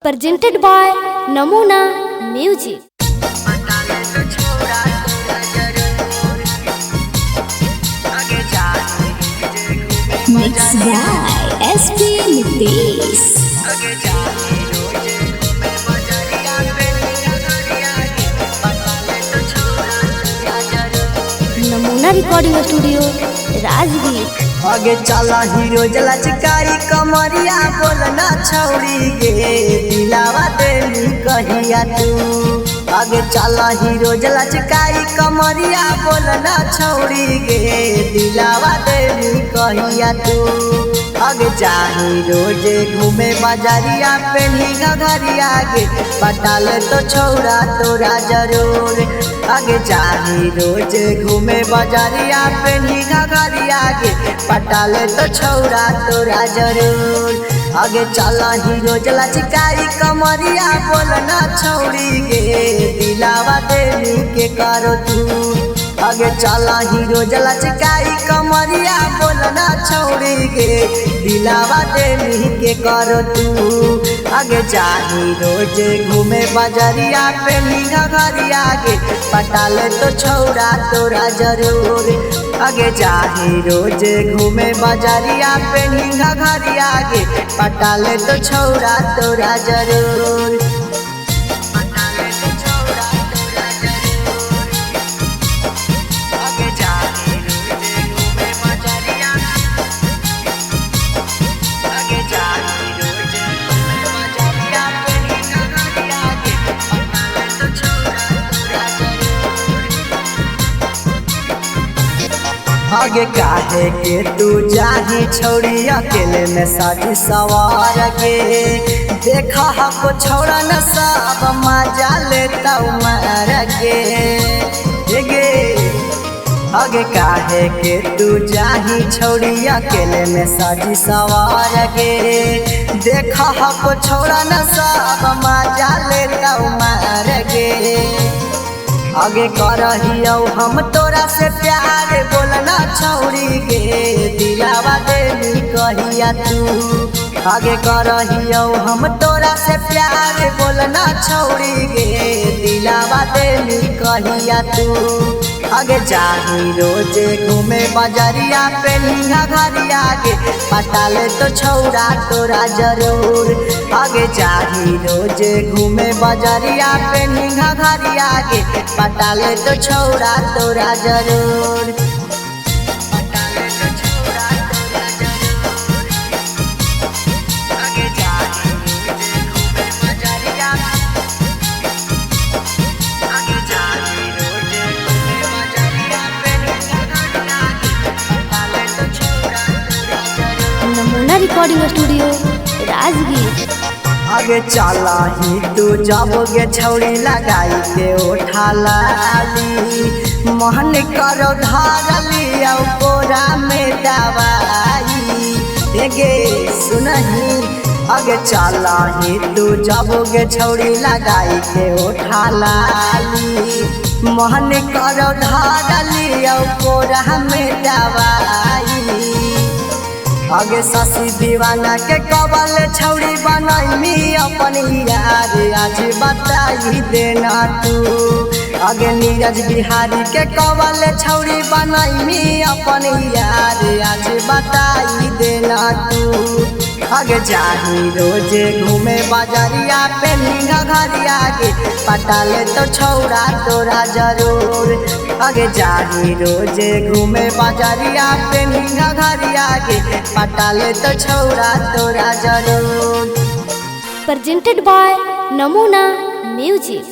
Presented by Namuna Music. Mixed by SP Nitesh. नमूना recording studio Rajgir. आगे चला hero जला चिकारी कमरिया बोलना छौरी गे दिलावा देली कहिया तू। आगे चला हीरो जला चिकारी कमरिया बोलना छौरी गे दिलावा देली कहिया तू। आगे जाही रोजे घूमे बाजारिया पेनी घरिया गे पटाले तो छौरा तोरा जरूर। आगे जाही रोजे घूमे बाजारिया पेनी घरिया गे पटाले तो छौरा तोरा जरूर। आगे चला हीरो जला चिकारी कमरिया बोलना छौरी गे दिलावा देली के करो तू। आगे चला हीरो जला चिकारी कमरिया बोलना छौरी गे दिलावा देली के करो तू। आगे जाही रोजे घूमे बाजारिया पे नीगा घरिया गे पटाले तो छौरा तोरा जरूर। आगे जाही रोजे घूमे बाजारिया पे नीगा घरिया गे पटाले तो छौरा तोरा जरूर। आगे काहे के तू जाही छौड़ी अकेले में साजी सवार के देखा हमको छौड़ा न सब मजा लेता मार गे। आगे काहे के तू जाही छौड़ी अकेले में साजी सवार के देखा हमको छौड़ा न सब मजा लेता मार गे। आगे करहियो हम तोरा से प्यार बोलना छौरी गे दिलावा देली कहिया तू। आगे करहियो हम तोरा से प्यार बोलना छौरी गे दिलावा देली कहिया तू। आगे जाही रोजे घूमे बाजारिया पे नीहा घरिया गे पटाले तो छौरा तोरा जरूर। आगे जाही रोजे घूमे बाजारिया पे नीहा घरिया गे पटाले तो छौरा तोरा जरूर। नमूना रिकॉर्डिंग स्टूडियो राजगीर। आगे चला ही तू जाबोगे छौड़ी लगाई के उठा लाली मोहन करो धारली और कोरा में दवाई गे सुनही। आगे चला ही तू जाबोगे छौड़ी लगाई के उठा लाली मोहन करो धारली और कोरा में दवाई। आगे सासी दीवाना के कबल छौड़ी बनाई अपन यार आज बताई देना तू। आगे नीरज बिहारी के कबल छौड़ी बनाई अपन यार आज बताई देना तू। आगे जाही रोजे घूमे बाजारिया पे नीगा घरिया गे पटाले तो छौरा तोरा जरूर। आगे जाही रोजे घूमे बाजारिया पे नीगा घरिया गे पटाले तो छौरा तोरा जरूर। Presented by Namuna Music.